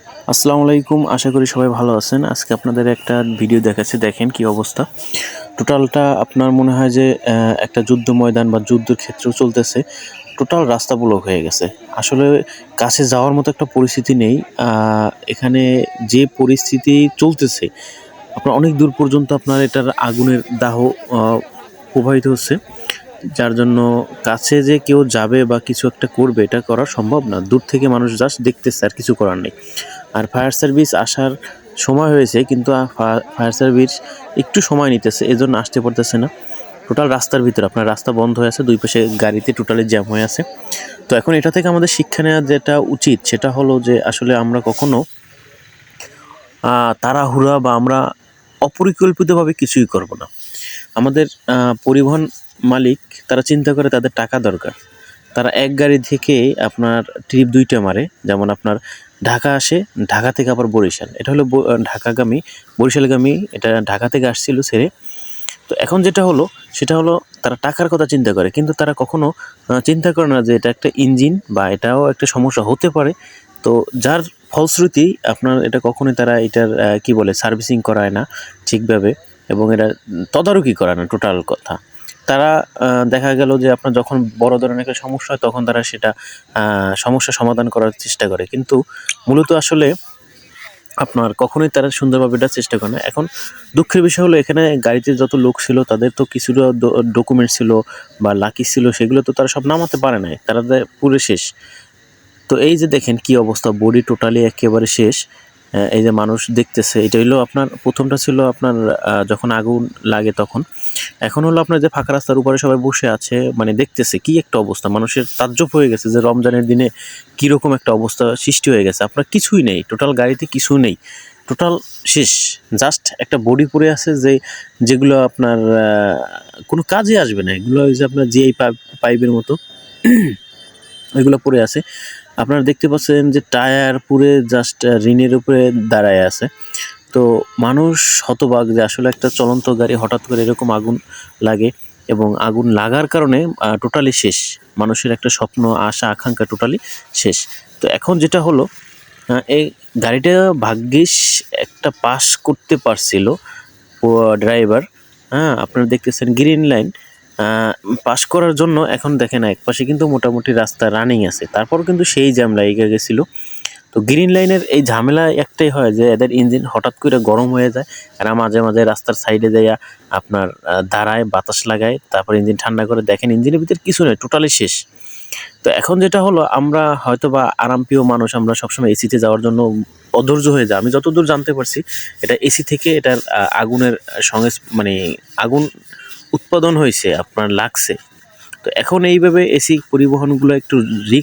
আসসালামু আলাইকুম, আশা করি সবাই ভালো আছেন। আজকে আপনাদের একটা ভিডিও দেখাচ্ছি, দেখেন কি অবস্থা। টোটালটা আপনার মনে হয় যে একটা যুদ্ধ ময়দান বা যুদ্ধক্ষেত্র চলতেছে। টোটাল রাস্তা ব্লক হয়ে গেছে। আসলে কাছে যাওয়ার মতো একটা পরিস্থিতি নেই। এখানে যে পরিস্থিতি চলতেছে, আপনার অনেক দূর পর্যন্ত আপনার এটার আগুনের দাহ আ প্রবাহিত হচ্ছে। যার জন্য কাছে যে কেউ যাবে বা কিছু একটা করবে, এটা করা সম্ভব না। দূর থেকে মানুষ জাস্ট দেখতেছে, আর কিছু করার নেই। আর ফায়ার সার্ভিস আসার সময় হয়েছে, কিন্তু ফায়ার সার্ভিস একটু সময় নিতেছে, এজন্য আসতে পারতেছে না। টোটাল রাস্তার ভিতরে আপনার রাস্তা বন্ধ হয়ে আছে, দুই পাশে গাড়িতে টোটালি জ্যাম হয়ে আছে। তো এখন এটা থেকে আমাদের শিক্ষা নেওয়া যেটা উচিত, সেটা হলো যে আসলে আমরা কখনো তাড়াহুড়া বা আমরা অপরিকল্পিতভাবে কিছুই করব না। আমাদের পরিবহন মালিক তারা চিন্তা করে তাদের টাকা দরকার। তারা এক গাড়ি থেকে আপনার ট্রিপ ২ টা মারে। যেমন আপনার ঢাকা আসে, ঢাকা থেকে আবার বরিশাল। এটা হলো ঢাকাগামী, বরিশালগামী, এটা ঢাকা থেকে আসছিল ছেড়ে। তো এখন যেটা হলো, সেটা হলো তারা টাকার কথা চিন্তা করে। কিন্তু তারা কখনো চিন্তা করে না যে এটা একটা ইঞ্জিন বা এটাও একটা সমস্যা হতে পারে। তো যার ফলশ্রুতি আপনার এটা কখনোই তারা এটার কি বলে সার্ভিসিং করায় না ঠিকভাবে, এবং এটা তদারকি করে না টোটাল কথা। তারা দেখা গেল যে আপনার যখন বড় ধরনের একটা সমস্যা হয়, তখন তারা সেটা সমস্যা সমাধান করার চেষ্টা করে। কিন্তু মূলত আসলে আপনার কখনোই তারা সুন্দরভাবে এটা চেষ্টা করে না। এখন দুঃখের বিষয় হলো, এখানে গাড়িতে যত লোক ছিল তাদের তো কিছুটা ডকুমেন্ট ছিল বা লাকি ছিল, সেগুলো তো তারা সব নামাতে পারে নাই। তারা পুরো শেষ। তো এই যে দেখেন কি অবস্থা, বডি টোটালি একেবারে শেষ। এই যে মানুষ দেখতেছে, এটা হলো আপনার প্রথমটা ছিল আপনার যখন আগুন লাগে তখন। এখন হলো আপনার যে ফাঁকা রাস্তার উপরে সবাই বসে আছে, মানে দেখতেছে কি একটা অবস্থা। মানুষের তাজ্জব হয়ে গেছে যে রমজানের দিনে কীরকম একটা অবস্থা সৃষ্টি হয়ে গেছে। আপনার কিছুই নেই, টোটাল গাড়িতে কিছু নেই, টোটাল শেষ। জাস্ট একটা বডি পড়ে আছে, যেগুলো আপনার কোনো কাজে আসবে না। এগুলো ওই যে আপনার জিআই পাইপের মতো এগুলো পড়ে আছে। আপনারা দেখতে পাচ্ছেন যে টায়ার পুড়ে জাস্ট রিনের উপরে দাঁড়ায় আছে। তো মানুষ হতবাক যে আসলে একটা চলন্ত গাড়ি হঠাৎ করে এরকম আগুন লাগে, এবং আগুন লাগার কারণে টোটালি শেষ। মানুষের একটা স্বপ্ন, আশা, আকাঙ্ক্ষা টোটালি শেষ। তো এখন যেটা হলো, এই গাড়িটা ভাগ্যিস একটা পাস করতে পারছিল ড্রাইভার। আপনারা দেখতেছেন গ্রিন লাইন পাস করার জন্য। এখন দেখেন একপাশে কিন্তু মোটামুটি রাস্তা রানিং আছে, তারপরও কিন্তু সেই জ্যাম লাগিয়ে গেছিল। তো গ্রিন লাইনের এই ঝামেলা একটাই হয় যে এদের ইঞ্জিন হঠাৎ করে গরম হয়ে যায়। এরা মাঝে মাঝে রাস্তার সাইডে যাইয়া আপনার দাঁড়ায়, বাতাস লাগায়, তারপর ইঞ্জিন ঠান্ডা করে। দেখেন ইঞ্জিনের ভিতরে কিছু নেই, টোটালি শেষ। তো এখন যেটা হলো, আমরা হয়তোবা আরামপ্রিয় মানুষ, আমরা সবসময় এসিতে যাওয়ার জন্য অধৈর্য হয়ে যায়। আমি যতদূর জানতে পারছি, এটা এসি থেকে এটার আগুনের সঙ্গে মানে আগুন উৎপাদন হয়েছে, আপনার লাগছে। তো এখন এইভাবে এসি পরিবহনগুলো একটু রিস্ক